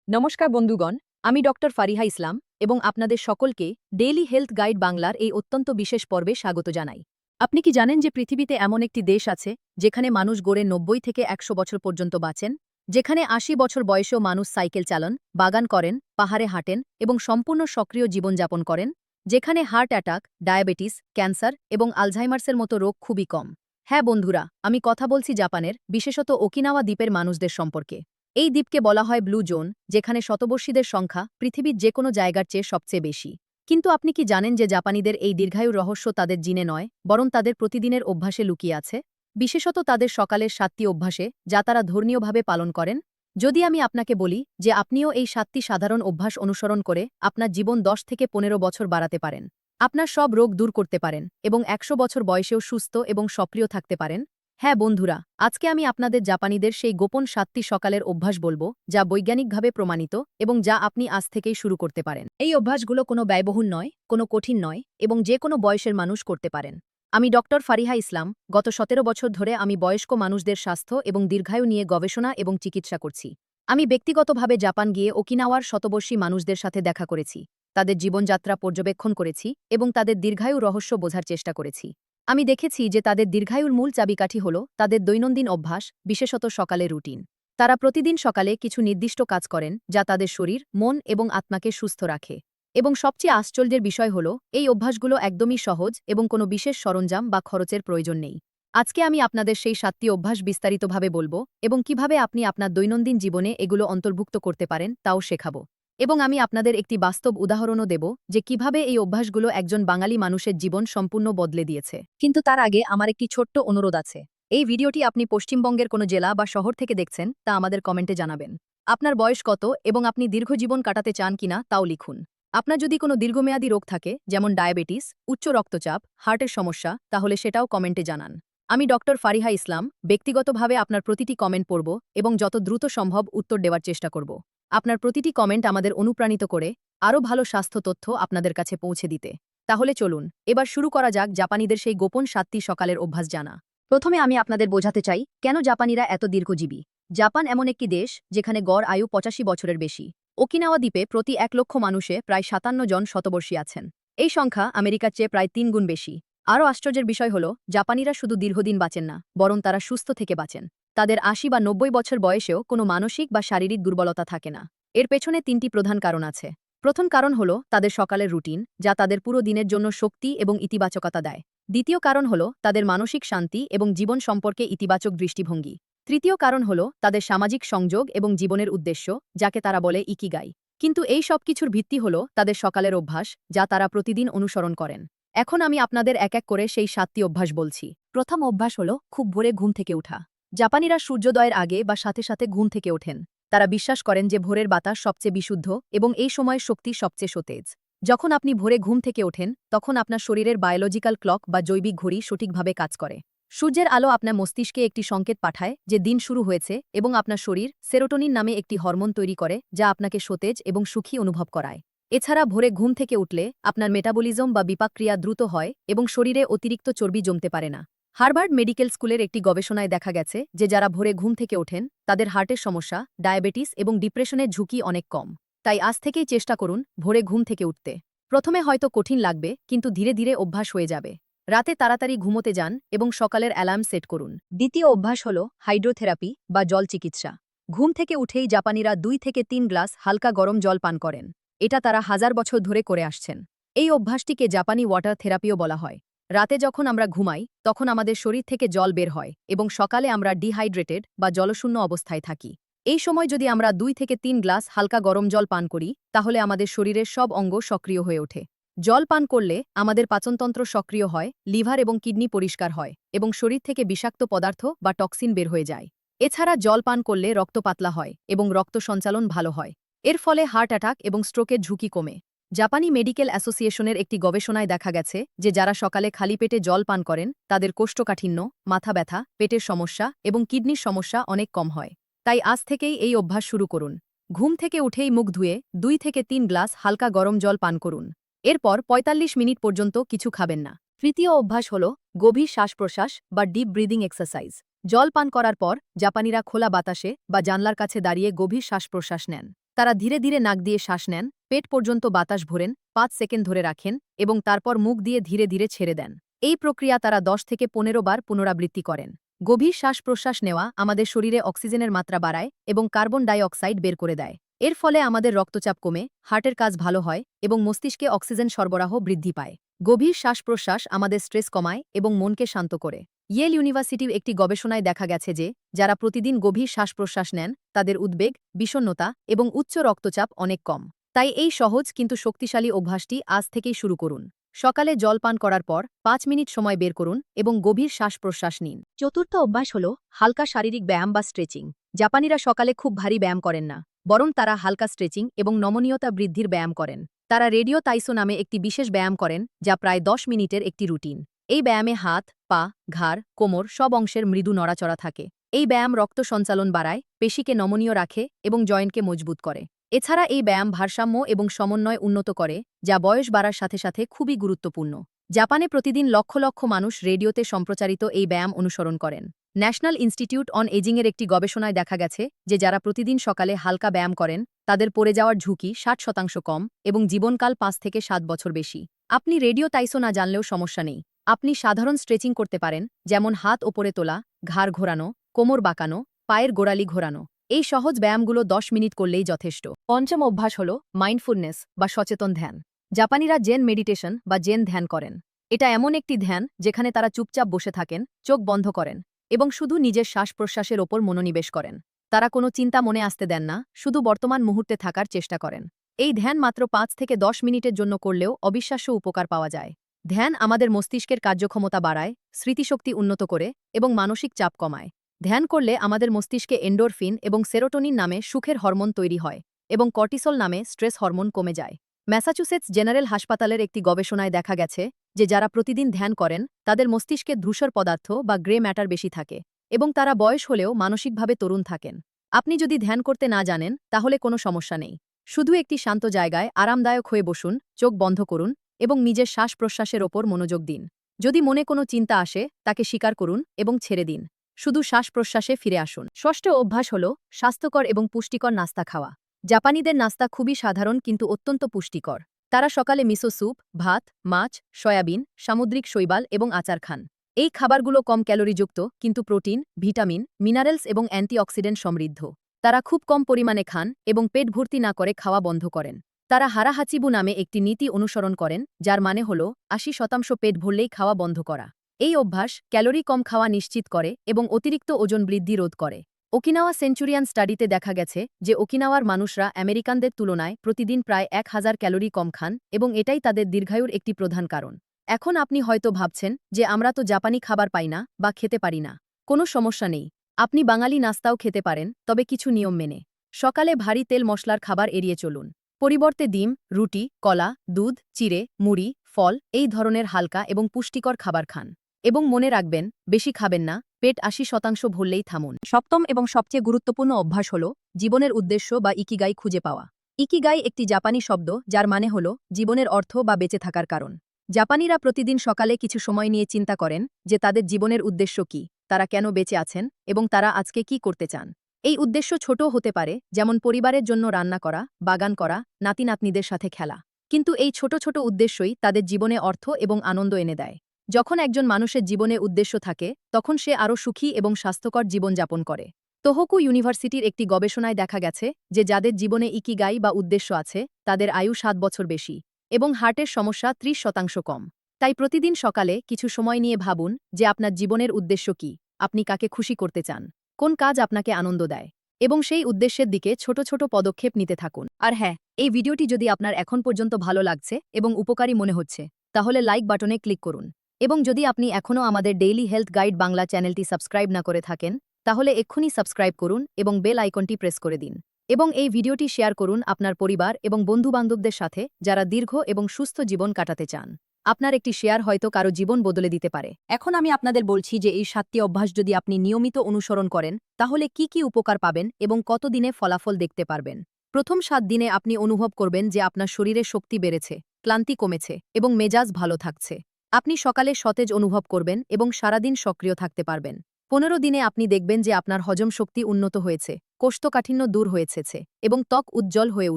নমস্কার বন্ধুগণ, আমি ডক্টর ফারিহা ইসলাম এবং আপনাদের সকলকে ডেইলি হেলথ গাইড বাংলার এই অত্যন্ত বিশেষ পর্বে স্বাগত জানাই। আপনি কি জানেন যে পৃথিবীতে এমন একটি দেশ আছে যেখানে মানুষ গড়ে ৯০ থেকে ১০০ বছর পর্যন্ত বাঁচেন, যেখানে ৮০ বছর বয়সেও মানুষ সাইকেল চালান, বাগান করেন, পাহাড়ে হাঁটেন এবং সম্পূর্ণ সক্রিয় জীবনযাপন করেন, যেখানে হার্ট অ্যাটাক, ডায়াবেটিস, ক্যান্সার এবং আলঝাইমার্সের মতো রোগ খুবই কম। হ্যাঁ বন্ধুরা, আমি কথা বলছি জাপানের, বিশেষত ওকিনাওয়া দ্বীপের মানুষদের সম্পর্কে। এই দ্বীপকে বলা হয় ব্লু জোন, যেখানে শতবর্ষীদের সংখ্যা পৃথিবীর যে কোনো জায়গার চেয়ে সবচেয়ে বেশি। কিন্তু আপনি কি জানেন যে জাপানিদের এই দীর্ঘায়ুর রহস্য তাদের জিনে নয়, বরং তাদের প্রতিদিনের অভ্যাসে লুকিয়ে আছে, বিশেষত তাদের সকালের ৭টি অভ্যাসে, যা তারা ধর্মীয়ভাবে পালন করেন। যদি আমি আপনাকে বলি যে আপনিও এই ৭টি সাধারণ অভ্যাস অনুসরণ করে আপনার জীবন ১০ থেকে ১৫ বছর বাড়াতে পারেন, আপনার সব রোগ দূর করতে পারেন এবং ১০০ বছর বয়সেও সুস্থ এবং সক্রিয় থাকতে পারেন। হ্যাঁ বন্ধুরা, আজকে আমি আপনাদের জাপানিদের সেই গোপন ৭টি সকালের অভ্যাস বলবো, যা বৈজ্ঞানিকভাবে প্রমাণিত এবং যা আপনি আজ থেকেই শুরু করতে পারেন। এই অভ্যাসগুলো কোনো ব্যয়বহুল নয়, কোনো কঠিন নয় এবং যে কোনো বয়সের মানুষ করতে পারেন। আমি ডক্টর ফারিহা ইসলাম, গত ১৭ বছর ধরে আমি বয়স্ক মানুষদের স্বাস্থ্য এবং দীর্ঘায়ু নিয়ে গবেষণা এবং চিকিৎসা করছি। আমি ব্যক্তিগতভাবে জাপান গিয়ে ওকিনাওয়ার শতবর্ষী মানুষদের সাথে দেখা করেছি, তাদের জীবনযাত্রা পর্যবেক্ষণ করেছি এবং তাদের দীর্ঘায়ু রহস্য বোঝার চেষ্টা করেছি। আমি দেখেছি যে তাদের দীর্ঘায়ুর মূল চাবিকাঠি হল তাদের দৈনন্দিন অভ্যাস, বিশেষত সকালে রুটিন। তারা প্রতিদিন সকালে কিছু নির্দিষ্ট কাজ করেন যা তাদের শরীর, মন এবং আত্মাকে সুস্থ রাখে। এবং সবচেয়ে আশ্চর্যের বিষয় হল এই অভ্যাসগুলো একদমই সহজ এবং কোনো বিশেষ সরঞ্জাম বা খরচের প্রয়োজন নেই। আজকে আমি আপনাদের সেই ৭টি অভ্যাস বিস্তারিতভাবে বলবো এবং কিভাবে আপনি আপনার দৈনন্দিন জীবনে এগুলো অন্তর্ভুক্ত করতে পারেন তাও শেখাবো। এবং আমি আপনাদের একটি বাস্তব উদাহরণও দেব যে কিভাবে এই অভ্যাসগুলো একজন বাঙালি মানুষের জীবন সম্পূর্ণ বদলে দিয়েছে। কিন্তু তার আগে আমার একটি ছোট্ট অনুরোধ আছে। এই ভিডিওটি আপনি পশ্চিমবঙ্গের কোনো জেলা বা শহর থেকে দেখছেন তা আমাদের কমেন্টে জানাবেন। আপনার বয়স কত এবং আপনি দীর্ঘ জীবন কাটাতে চান কিনা তাও লিখুন। আপনার যদি কোনো দীর্ঘমেয়াদী রোগ থাকে, যেমন ডায়াবেটিস, উচ্চ রক্তচাপ, হার্টের সমস্যা, তাহলে সেটাও কমেন্টে জানান। আমি ডক্টর ফারিহা ইসলাম ব্যক্তিগতভাবে আপনার প্রতিটি কমেন্ট পড়ব এবং যত দ্রুত সম্ভব উত্তর দেওয়ার চেষ্টা করব। আপনার প্রতিটি কমেন্ট আমাদের অনুপ্রাণিত করে আরও ভালো স্বাস্থ্য তথ্য আপনাদের কাছে পৌঁছে দিতে। তাহলে চলুন এবার শুরু করা যাক জাপানিদের সেই গোপন ৭টি সকালের অভ্যাস জানা। প্রথমে আমি আপনাদের বোঝাতে চাই কেন জাপানিরা এত দীর্ঘজীবী। জাপান এমন একটি দেশ যেখানে গড় আয়ু ৮৫ বছরের বেশি। ওকিনাওয়া দ্বীপে প্রতি ১ লক্ষ মানুষে প্রায় ৫৭ জন শতবর্ষী আছেন। এই সংখ্যা আমেরিকার চেয়ে প্রায় ৩ গুণ বেশি। আরও আশ্চর্যের বিষয় হল জাপানিরা শুধু দীর্ঘদিন বাঁচেন না, বরং তারা সুস্থ থেকে বাঁচেন। তাদের ৮০ বা ৯০ বছর বয়সেও কোনো মানসিক বা শারীরিক দুর্বলতা থাকে না। এর পেছনে ৩টি প্রধান কারণ আছে। প্রথম কারণ হল তাদের সকালের রুটিন, যা তাদের পুরো দিনের জন্য শক্তি এবং ইতিবাচকতা দেয়। দ্বিতীয় কারণ হল তাদের মানসিক শান্তি এবং জীবন সম্পর্কে ইতিবাচক দৃষ্টিভঙ্গি। তৃতীয় কারণ হল তাদের সামাজিক সংযোগ এবং জীবনের উদ্দেশ্য, যাকে তারা বলে ইকিগাই। কিন্তু এই সব কিছুর ভিত্তি হল তাদের সকালের অভ্যাস, যা তারা প্রতিদিন অনুসরণ করেন। এখন আমি আপনাদের এক এক করে সেই ৭টি অভ্যাস বলছি। প্রথম অভ্যাস হল খুব ভোরে ঘুম থেকে ওঠা। জাপানিরা সূর্যোদয়ের আগে বা সাথে সাথে ঘুম থেকে ওঠেন। তারা বিশ্বাস করেন যে ভোরের বাতাস সবচেয়ে বিশুদ্ধ এবং এই সময় শক্তি সবচেয়ে সতেজ। যখন আপনি ভোরে ঘুম থেকে ওঠেন, তখন আপনার শরীরের বায়োলজিক্যাল ক্লক বা জৈবিক ঘড়ি সঠিকভাবে কাজ করে। সূর্যের আলো আপনার মস্তিষ্কে একটি সংকেত পাঠায় যে দিন শুরু হয়েছে এবং আপনার শরীর সেরোটোনিন নামে একটি হরমোন তৈরি করে যা আপনাকে সতেজ এবং সুখী অনুভব করায়। এছাড়া ভোরে ঘুম থেকে উঠলে আপনার মেটাবলিজম বা বিপাকক্রিয়া দ্রুত হয় এবং শরীরে অতিরিক্ত চর্বি জমতে পারে না। হার্ভার্ড মেডিকেল স্কুলের একটি গবেষণায় দেখা গেছে যে যারা ভোরে ঘুম থেকে ওঠেন তাদের হার্টের সমস্যা, ডায়াবেটিস এবং ডিপ্রেশনের ঝুঁকি অনেক কম। তাই আজ থেকেই চেষ্টা করুন ভোরে ঘুম থেকে উঠতে। প্রথমে হয়তো কঠিন লাগবে, কিন্তু ধীরে ধীরে অভ্যাস হয়ে যাবে। রাতে তাড়াতাড়ি ঘুমোতে যান এবং সকালের অ্যালার্ম সেট করুন। দ্বিতীয় অভ্যাস হল হাইড্রোথেরাপি বা জল চিকিৎসা। ঘুম থেকে উঠেই জাপানিরা ২ থেকে ৩ গ্লাস হালকা গরম জল পান করেন। এটা তারা হাজার বছর ধরে করে আসছেন। এই অভ্যাসটিকে জাপানি ওয়াটার থেরাপিও বলা হয়। রাতে যখন আমরা ঘুমাই তখন আমাদের শরীর থেকে জল বের হয় এবং সকালে আমরা ডিহাইড্রেটেড বা জলশূন্য অবস্থায় থাকি। এই সময় যদি আমরা ২ থেকে ৩ গ্লাস হালকা গরম জল পান করি, তাহলে আমাদের শরীরের সব অঙ্গ সক্রিয় হয়ে ওঠে। জল পান করলে আমাদের পাচনতন্ত্র সক্রিয় হয়, লিভার এবং কিডনি পরিষ্কার হয় এবং শরীর থেকে বিষাক্ত পদার্থ বা টক্সিন বের হয়ে যায়। এছাড়া জল পান করলে রক্ত পাতলা হয় এবং রক্ত সঞ্চালন ভালো হয়। এর ফলে হার্ট অ্যাটাক এবং স্ট্রোকের ঝুঁকি কমে। জাপানি মেডিকেল অ্যাসোসিয়েশনের একটি গবেষণায় দেখা গেছে যে যারা সকালে খালি পেটে জল পান করেন তাদের কোষ্ঠকাঠিন্য, মাথা ব্যথা, পেটের সমস্যা এবং কিডনির সমস্যা অনেক কম হয়। তাই আজ থেকেই এই অভ্যাস শুরু করুন। ঘুম থেকে উঠেই মুখ ধুয়ে ২ থেকে ৩ গ্লাস হালকা গরম জল পান করুন। এরপর ৪৫ মিনিট পর্যন্ত কিছু খাবেন না। তৃতীয় অভ্যাস হল গভীর শ্বাস-প্রশ্বাস বা ডিপ ব্রিদিং এক্সারসাইজ। জল পান করার পর জাপানিরা খোলা বাতাসে বা জানলার কাছে দাঁড়িয়ে গভীর শ্বাস-প্রশ্বাস নেন। তারা ধীরে ধীরে নাক দিয়ে শ্বাস নেন, পেট পর্যন্ত বাতাস ভরেন, 5 সেকেন্ড ধরে রাখেন এবং তারপর মুখ দিয়ে ধীরে ধীরে ছেড়ে দেন। এই প্রক্রিয়া তারা 10 থেকে 15 বার পুনরাবৃত্তি করেন। গভীর শ্বাস-প্রশ্বাস নেওয়া আমাদের শরীরে অক্সিজেনের মাত্রা বাড়ায় এবং কার্বন ডাই অক্সাইড বের করে দেয়। এর ফলে আমাদের রক্তচাপ কমে, হার্টের কাজ ভালো হয় এবং মস্তিষ্কে অক্সিজেন সরবরাহ বৃদ্ধি পায়। গভীর শ্বাস-প্রশ্বাস আমাদের স্ট্রেস কমায় এবং মনকে শান্ত করে। ইয়েল ইউনিভার্সিটির একটি গবেষণায় দেখা গেছে যে যারা প্রতিদিন গভীর শ্বাস-প্রশ্বাস নেন তাদের উদ্বেগ, বিষণ্ণতা এবং উচ্চ রক্তচাপ অনেক কম। তাই এই সহজ কিন্তু শক্তিশালী অভ্যাসটি আজ থেকেই শুরু করুন। সকালে জল পান করার পর 5 মিনিট সময় বের করুন এবং গভীর শ্বাস-প্রশ্বাস নিন। চতুর্থ অভ্যাস হল হালকা শারীরিক ব্যায়াম বা স্ট্রেচিং। জাপানিরা সকালে খুব ভারী ব্যায়াম করেন না, বরং তারা হালকা স্ট্রেচিং এবং নমনীয়তা বৃদ্ধির ব্যায়াম করেন। তারা রেডিও তাইসো নামে একটি বিশেষ ব্যায়াম করেন যা প্রায় 10 মিনিটের একটি রুটিন। এই ব্যায়ামে হাত, পা, ঘাড়, কোমর সব অংশের মৃদু নড়াচড়া থাকে। এই ব্যায়াম রক্ত সঞ্চালন বাড়ায়, পেশিকে নমনীয় রাখে এবং জয়েন্টকে মজবুত করে। এছাড়া এই ব্যায়াম ভারসাম্য এবং সমন্বয় উন্নত করে, যা বয়স বাড়ার সাথে সাথে খুবই গুরুত্বপূর্ণ। জাপানে প্রতিদিন লক্ষ লক্ষ মানুষ রেডিওতে সম্প্রচারিত এই ব্যায়াম অনুসরণ করেন। ন্যাশনাল ইনস্টিটিউট অন এজিংয়ের একটি গবেষণায় দেখা গেছে যে যারা প্রতিদিন সকালে হালকা ব্যায়াম করেন তাদের পড়ে যাওয়ার ঝুঁকি 60% কম এবং জীবনকাল 5 থেকে 7 বছর বেশি। আপনি রেডিও তাইসো না জানলেও সমস্যা নেই। আপনি সাধারণ স্ট্রেচিং করতে পারেন, যেমন হাত ওপরে তোলা, ঘাড় ঘোরানো, কোমর বাঁকানো, পায়ের গোড়ালি ঘোরানো। এই সহজ ব্যায়ামগুলো 10 মিনিট করলেই যথেষ্ট। পঞ্চম অভ্যাস হল মাইন্ডফুলনেস বা সচেতন ধ্যান। জাপানিরা জেন মেডিটেশন বা জেন ধ্যান করেন। এটা এমন একটি ধ্যান যেখানে তারা চুপচাপ বসে থাকেন, চোখ বন্ধ করেন এবং শুধু নিজের শ্বাস-প্রশ্বাসের ওপর মনোনিবেশ করেন। তারা কোনো চিন্তা মনে আসতে দেন না, শুধু বর্তমান মুহূর্তে থাকার চেষ্টা করেন। এই ধ্যান মাত্র 5 থেকে 10 মিনিটের জন্য করলেও অবিশ্বাস্য উপকার পাওয়া যায়। ধ্যান আমাদের মস্তিষ্কের কার্যক্ষমতা বাড়ায়, স্মৃতিশক্তি উন্নত করে এবং মানসিক চাপ কমায়। ধ্যান করলে আমাদের মস্তিষ্কে এন্ডোরফিন এবং সেরোটোনিন নামে সুখের হরমোন তৈরি হয় এবং কর্টিসল নামে স্ট্রেস হরমোন কমে যায়। ম্যাসাচুসেটস জেনারেল হাসপাতালের একটি গবেষণায় দেখা গেছে যে যারা প্রতিদিন ধ্যান করেন তাদের মস্তিষ্কে ধূসর পদার্থ বা গ্রে ম্যাটার বেশি থাকে এবং তারা বয়স হলেও মানসিকভাবে তরুণ থাকেন। আপনি যদি ধ্যান করতে না জানেন তাহলে কোনো সমস্যা নেই। শুধু একটি শান্ত জায়গায় আরামদায়ক হয়ে বসুন, চোখ বন্ধ করুন এবং নিজের শ্বাস-প্রশ্বাসের ওপর মনোযোগ দিন। যদি মনে কোনো চিন্তা আসে তাকে স্বীকার করুন এবং ছেড়ে দিন। শুধু শ্বাস-প্রশ্বাসে ফিরে আসুন। ষষ্ঠ অভ্যাস হল স্বাস্থ্যকর এবং পুষ্টিকর নাস্তা খাওয়া। জাপানিদের নাস্তা খুবই সাধারণ কিন্তু অত্যন্ত পুষ্টিকর। তারা সকালে মিসো স্যুপ, ভাত, মাছ, সয়াবিন, সামুদ্রিক শৈবাল এবং আচার খান। এই খাবারগুলো কম ক্যালোরিযুক্ত কিন্তু প্রোটিন, ভিটামিন, মিনারেলস এবং অ্যান্টিঅক্সিডেন্ট সমৃদ্ধ। তারা খুব কম পরিমাণে খান এবং পেট ভর্তি না করে খাওয়া বন্ধ করেন। তারা হারাহাচিবু নামে একটি নীতি অনুসরণ করেন যার মানে হল 80% পেট ভরলেই খাওয়া বন্ধ করা। এই অভ্যাস ক্যালোরি কম খাওয়া নিশ্চিত করে এবং অতিরিক্ত ওজন বৃদ্ধি রোধ করে। ওকিনাওয়া সেঞ্চুরিয়ান স্টাডিতে দেখা গেছে যে ওকিনাওয়ার মানুষরা আমেরিকানদের তুলনায় প্রতিদিন প্রায় 1000 ক্যালোরি কম খান এবং এটাই তাদের দীর্ঘায়ুর একটি প্রধান কারণ। এখন আপনি হয়তো ভাবছেন যে আমরা তো জাপানি খাবার পাই না বা খেতে পারি না। কোনো সমস্যা নেই, আপনি বাঙালি নাস্তাও খেতে পারেন, তবে কিছু নিয়ম মেনে। সকালে ভারী তেল মশলার খাবার এড়িয়ে চলুন। পরিবর্তে ডিম, রুটি, কলা, দুধ, চিড়ে, মুড়ি, ফল এই ধরনের হালকা এবং পুষ্টিকর খাবার খান। এবং মনে রাখবেন, বেশি খাবেন না, পেট 80% ভরলেই থামুন। সপ্তম এবং সবচেয়ে গুরুত্বপূর্ণ অভ্যাস হল জীবনের উদ্দেশ্য বা ইকিগাই খুঁজে পাওয়া। ইকিগাই একটি জাপানি শব্দ যার মানে হল জীবনের অর্থ বা বেঁচে থাকার কারণ। জাপানিরা প্রতিদিন সকালে কিছু সময় নিয়ে চিন্তা করেন যে তাদের জীবনের উদ্দেশ্য কী, তারা কেন বেঁচে আছেন এবং তারা আজকে কি করতে চান। এই উদ্দেশ্য ছোট হতে পারে, যেমন পরিবারের জন্য রান্না করা, বাগান করা, নাতি-নাতনিদের সাথে খেলা। কিন্তু এই ছোট ছোট উদ্দেশ্যই তাদের জীবনে অর্থ এবং আনন্দ এনে দেয়। যখন একজন মানুষের জীবনে উদ্দেশ্য থাকে তখন সে আরও সুখী এবং স্বাস্থ্যকর জীবনযাপন করে। তোহোকু ইউনিভার্সিটির একটি গবেষণায় দেখা গেছে যে যাদের জীবনে ইকিগাই বা উদ্দেশ্য আছে তাদের আয়ু 7 বছর বেশি এবং হার্টের সমস্যা 30% কম। তাই প্রতিদিন সকালে কিছু সময় নিয়ে ভাবুন যে আপনার জীবনের উদ্দেশ্য কী, আপনি কাকে খুশি করতে চান, কোন কাজ আপনাকে আনন্দ দেয় এবং সেই উদ্দেশ্যের দিকে ছোট ছোট পদক্ষেপ নিতে থাকুন। আর হ্যাঁ, এই ভিডিওটি যদি আপনার এখন পর্যন্ত ভালো লাগছে এবং উপকারী মনে হচ্ছে তাহলে লাইক বাটনে ক্লিক করুন। এবং যদি আপনি এখনও আমাদের ডেইলি হেলথ গাইড বাংলা চ্যানেলটি সাবস্ক্রাইব না করে থাকেন তাহলে এক্ষুনি সাবস্ক্রাইব করুন এবং বেল আইকনটি প্রেস করে দিন। এবং এই ভিডিওটি শেয়ার করুন আপনার পরিবার এবং বন্ধুবান্ধবদের সাথে যারা দীর্ঘ এবং সুস্থ জীবন কাটাতে চান। আপনার একটি শেয়ার হয়তো কারো জীবন বদলে দিতে পারে। এখন আমি আপনাদের বলছি যে এই 7টি অভ্যাস যদি আপনি নিয়মিত অনুসরণ করেন তাহলে কি কি উপকার পাবেন এবং কতদিনে ফলাফল দেখতে পারবেন। প্রথম 7 দিনে আপনি অনুভব করবেন যে আপনার শরীরে শক্তি বেড়েছে, ক্লান্তি কমেছে এবং মেজাজ ভালো থাকছে। আপনি সকালে সতেজ অনুভব করবেন এবং সারাদিন সক্রিয় থাকতে পারবেন। 15 দিনে আপনি দেখবেন যে আপনার হজম শক্তি উন্নত হয়েছে, কোষ্ঠকাঠিন্য দূর হয়েছে এবং ত্বক উজ্জ্বল হয়ে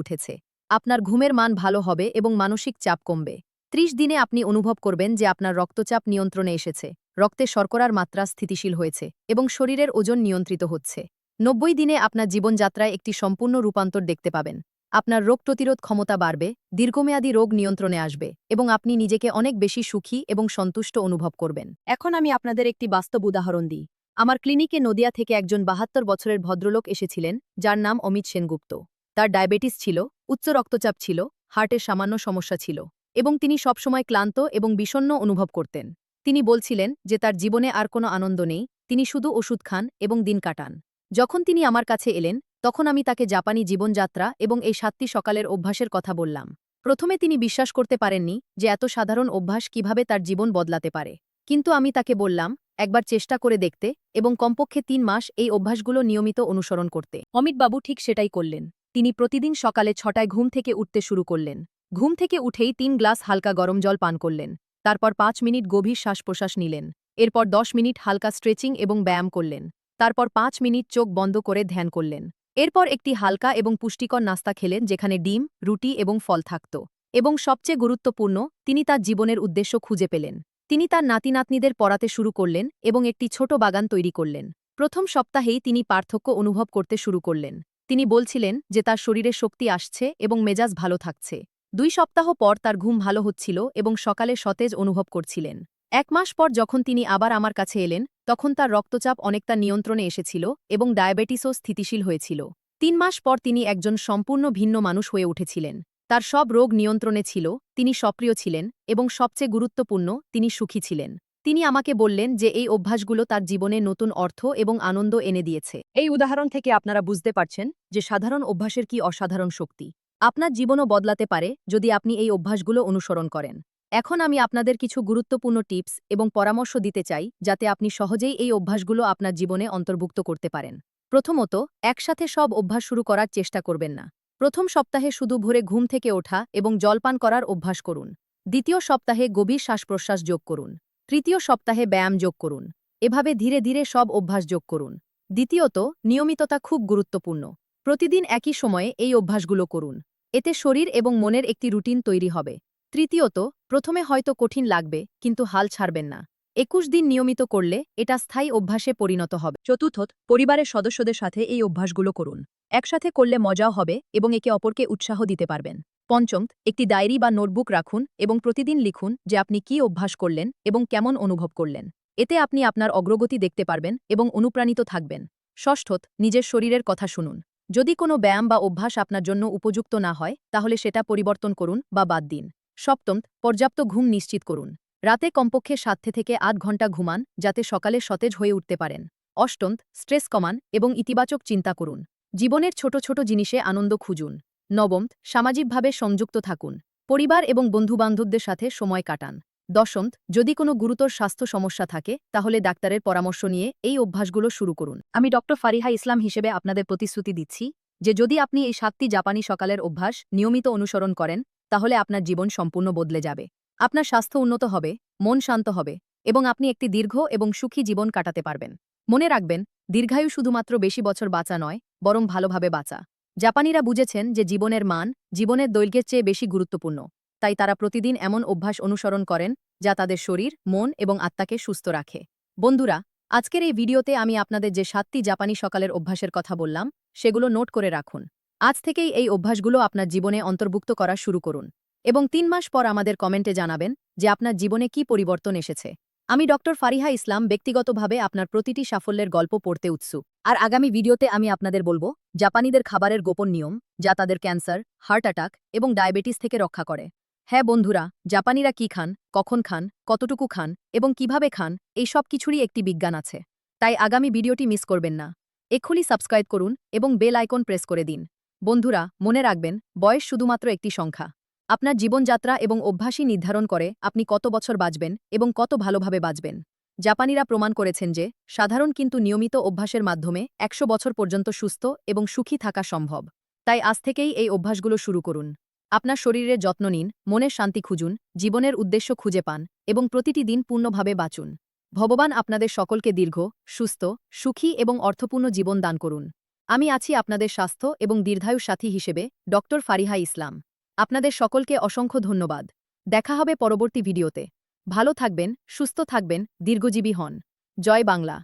উঠেছে। আপনার ঘুমের মান ভালো হবে এবং মানসিক চাপ কমবে। 30 দিনে আপনি অনুভব করবেন যে আপনার রক্তচাপ নিয়ন্ত্রণে এসেছে, রক্তে শর্করার মাত্রা স্থিতিশীল হয়েছে এবং শরীরের ওজন নিয়ন্ত্রিত হচ্ছে। 90 দিনে আপনার জীবনযাত্রায় একটি সম্পূর্ণ রূপান্তর দেখতে পাবেন। আপনার রোগ প্রতিরোধ ক্ষমতা বাড়বে, দীর্ঘমেয়াদী রোগ নিয়ন্ত্রণে আসবে এবং আপনি নিজেকে অনেক বেশি সুখী এবং সন্তুষ্ট অনুভব করবেন। এখন আমি আপনাদের একটি বাস্তব উদাহরণ দিই। আমার ক্লিনিকে নদিয়া থেকে একজন 72 বছরের ভদ্রলোক এসেছিলেন, যার নাম অমিত সেনগুপ্ত। তার ডায়াবেটিস ছিল, উচ্চ রক্তচাপ ছিল, হার্টের সামান্য সমস্যা ছিল এবং তিনি সবসময় ক্লান্ত এবং বিষণ্ণ অনুভব করতেন। তিনি বলছিলেন যে তার জীবনে আর কোনো আনন্দ নেই, তিনি শুধু ওষুধ খান এবং দিন কাটান। যখন তিনি আমার কাছে এলেন, তখন আমি তাকে জাপানি জীবনযাত্রা এবং এই 7টি সকালের অভ্যাসের কথা বললাম। প্রথমে তিনি বিশ্বাস করতে পারেননি যে এত সাধারণ অভ্যাস কিভাবে তার জীবন বদলাতে পারে। কিন্তু আমি তাকে বললাম একবার চেষ্টা করে দেখতে এবং কমপক্ষে 3 মাস এই অভ্যাসগুলো নিয়মিত অনুসরণ করতে। অমিতবাবু ঠিক সেটাই করলেন। তিনি প্রতিদিন সকালে 6টায় ঘুম থেকে উঠতে শুরু করলেন। ঘুম থেকে উঠেই 3 গ্লাস হালকা গরম জল পান করলেন। তারপর 5 মিনিট গভীর শ্বাস-প্রশ্বাস নিলেন। এরপর 10 মিনিট হালকা স্ট্রেচিং এবং ব্যায়াম করলেন। তারপর 5 মিনিট চোখ বন্ধ করে ধ্যান করলেন। এরপর একটি হালকা এবং পুষ্টিকর নাস্তা খেলেন, যেখানে ডিম, রুটি এবং ফল থাকত। এবং সবচেয়ে গুরুত্বপূর্ণ, তিনি তার জীবনের উদ্দেশ্য খুঁজে পেলেন। তিনি তার নাতি-নাতনিদের পড়াতে শুরু করলেন এবং একটি ছোট বাগান তৈরি করলেন। প্রথম সপ্তাহেই তিনি পার্থক্য অনুভব করতে শুরু করলেন। তিনি বলছিলেন যে তার শরীরে শক্তি আসছে এবং মেজাজ ভালো থাকছে। 2 সপ্তাহ পর তার ঘুম ভালো হচ্ছিল এবং সকালে সতেজ অনুভব করছিলেন। 1 মাস পর যখন তিনি আবার আমার কাছে এলেন, তখন তার রক্তচাপ অনেকটা নিয়ন্ত্রণে এসেছিল এবং ডায়াবেটিসও স্থিতিশীল হয়েছিল। 3 মাস পর তিনি একজন সম্পূর্ণ ভিন্ন মানুষ হয়ে উঠেছিলেন। তার সব রোগ নিয়ন্ত্রণে ছিল, তিনি সক্রিয় ছিলেন এবং সবচেয়ে গুরুত্বপূর্ণ, তিনি সুখী ছিলেন। তিনি আমাকে বললেন যে এই অভ্যাসগুলো তার জীবনে নতুন অর্থ এবং আনন্দ এনে দিয়েছে। এই উদাহরণ থেকে আপনারা বুঝতে পারছেন যে সাধারণ অভ্যাসের কি অসাধারণ শক্তি। আপনার জীবনও বদলাতে পারে যদি আপনি এই অভ্যাসগুলো অনুসরণ করেন। এখন আমি আপনাদের কিছু গুরুত্বপূর্ণ টিপস এবং পরামর্শ দিতে চাই, যাতে আপনি সহজেই এই অভ্যাসগুলো আপনার জীবনে অন্তর্ভুক্ত করতে পারেন। প্রথমত, একসাথে সব অভ্যাস শুরু করার চেষ্টা করবেন না। প্রথম সপ্তাহে শুধু ভোরে ঘুম থেকে ওঠা এবং জলপান করার অভ্যাস করুন। দ্বিতীয় সপ্তাহে গভীর শ্বাস-প্রশ্বাস যোগ করুন। তৃতীয় সপ্তাহে ব্যায়াম যোগ করুন। এভাবে ধীরে ধীরে সব অভ্যাস যোগ করুন। দ্বিতীয়ত, নিয়মিততা খুব গুরুত্বপূর্ণ। প্রতিদিন একই সময়ে এই অভ্যাসগুলো করুন। এতে শরীর এবং মনের একটি রুটিন তৈরি হবে। তৃতীয়ত, প্রথমে হয়তো কঠিন লাগবে, কিন্তু হাল ছাড়বেন না। 21 দিন নিয়মিত করলে এটা স্থায়ী অভ্যাসে পরিণত হবে। চতুর্থত, পরিবারের সদস্যদের সাথে এই অভ্যাসগুলো করুন। একসাথে করলে মজাও হবে এবং একে অপরকে উৎসাহ দিতে পারবেন। পঞ্চম, একটি ডায়েরি বা নোটবুক রাখুন এবং প্রতিদিন লিখুন যে আপনি কি অভ্যাস করলেন এবং কেমন অনুভব করলেন। এতে আপনি আপনার অগ্রগতি দেখতে পারবেন এবং অনুপ্রাণিত থাকবেন। ষষ্ঠত, নিজের শরীরের কথা শুনুন। যদি কোনো ব্যায়াম বা অভ্যাস আপনার জন্য উপযুক্ত না হয়, তাহলে সেটা পরিবর্তন করুন বা বাদ দিন। সপ্তম, পর্যাপ্ত ঘুম নিশ্চিত করুন। রাতে কমপক্ষে 7 থেকে 8 ঘন্টা ঘুমান, যাতে সকালে সতেজ হয়ে উঠতে পারেন। অষ্টম, স্ট্রেস কমান এবং ইতিবাচক চিন্তা করুন। জীবনের ছোট ছোট জিনিসে আনন্দ খুঁজুন। নবম, সামাজিকভাবে সংযুক্ত থাকুন। পরিবার এবং বন্ধুবান্ধবদের সাথে সময় কাটান। দশম, যদি কোনো গুরুতর স্বাস্থ্য সমস্যা থাকে, তাহলে ডাক্তারের পরামর্শ নিয়ে এই অভ্যাসগুলো শুরু করুন। আমি ডক্টর ফারিহা ইসলাম হিসেবে আপনাদের প্রতিশ্রুতি দিচ্ছি যে যদি আপনি এই 7টি জাপানি সকালের অভ্যাস নিয়মিত অনুসরণ করেন, তাহলে আপনার জীবন সম্পূর্ণ বদলে যাবে। আপনার স্বাস্থ্য উন্নত হবে, মন শান্ত হবে এবং আপনি একটি দীর্ঘ এবং সুখী জীবন কাটাতে পারবেন। মনে রাখবেন, দীর্ঘায়ু শুধুমাত্র বেশি বছর বাঁচা নয়, বরং ভালোভাবে বাঁচা। জাপানিরা বুঝেছেন যে জীবনের মান জীবনের দৈর্ঘ্যের চেয়ে বেশি গুরুত্বপূর্ণ। তাই তারা প্রতিদিন এমন অভ্যাস অনুসরণ করেন যা তাদের শরীর, মন এবং আত্মাকে সুস্থ রাখে। বন্ধুরা, আজকের এই ভিডিওতে আমি আপনাদের যে 7টি জাপানি সকালের অভ্যাসের কথা বললাম, সেগুলো নোট করে রাখুন। আজ থেকেই এই অভ্যাসগুলো আপনার জীবনে অন্তর্ভুক্ত করা শুরু করুন এবং 3 মাস পর আমাদের কমেন্টে জানাবেন যে আপনার জীবনে কি পরিবর্তন এসেছে। আমি ডক্টর ফারিহা ইসলাম ব্যক্তিগতভাবে আপনার প্রতিটি সাফল্যের গল্প পড়তে উৎসুক। আর আগামী ভিডিওতে আমি আপনাদের বলবো জাপানিদের খাবারের গোপন নিয়ম, যা তাদের ক্যান্সার, হার্ট অ্যাটাক এবং ডায়াবেটিস থেকে রক্ষা করে। হ্যাঁ বন্ধুরা, জাপানিরা কি খান, কখন খান, কতটুকু খান এবং কিভাবে খান, এই সব কিছুরই একটি বিজ্ঞান আছে। তাই আগামী ভিডিওটি মিস করবেন না। এক্ষুনি সাবস্ক্রাইব করুন এবং বেল আইকন প্রেস করে দিন। বন্ধুরা, মনে রাখবেন, বয়স শুধুমাত্র একটি সংখ্যা। আপনার জীবনযাত্রা এবং অভ্যাসই নির্ধারণ করে আপনি কত বছর বাঁচবেন এবং কত ভালোভাবে বাঁচবেন। জাপানিরা প্রমাণ করেছেন যে সাধারণ কিন্তু নিয়মিত অভ্যাসের মাধ্যমে 100 বছর পর্যন্ত সুস্থ এবং সুখী থাকা সম্ভব। তাই আজ থেকেই এই অভ্যাসগুলো শুরু করুন। আপনার শরীরের যত্ন নিন, মনের শান্তি খুঁজুন, জীবনের উদ্দেশ্য খুঁজে পান এবং প্রতিটি দিন পূর্ণভাবে বাঁচুন। ভগবান আপনাদের সকলকে দীর্ঘ, সুস্থ, সুখী এবং অর্থপূর্ণ জীবন দান করুন। আমি আছি আপনাদের স্বাস্থ্য এবং দীর্ঘায়ুর সাথী হিসেবে ডক্টর ফারিহা ইসলাম। আপনাদের সকলকে অসংখ্য ধন্যবাদ। দেখা হবে পরবর্তী ভিডিওতে। ভালো থাকবেন, সুস্থ থাকবেন, দীর্ঘজীবী হন। জয় বাংলা।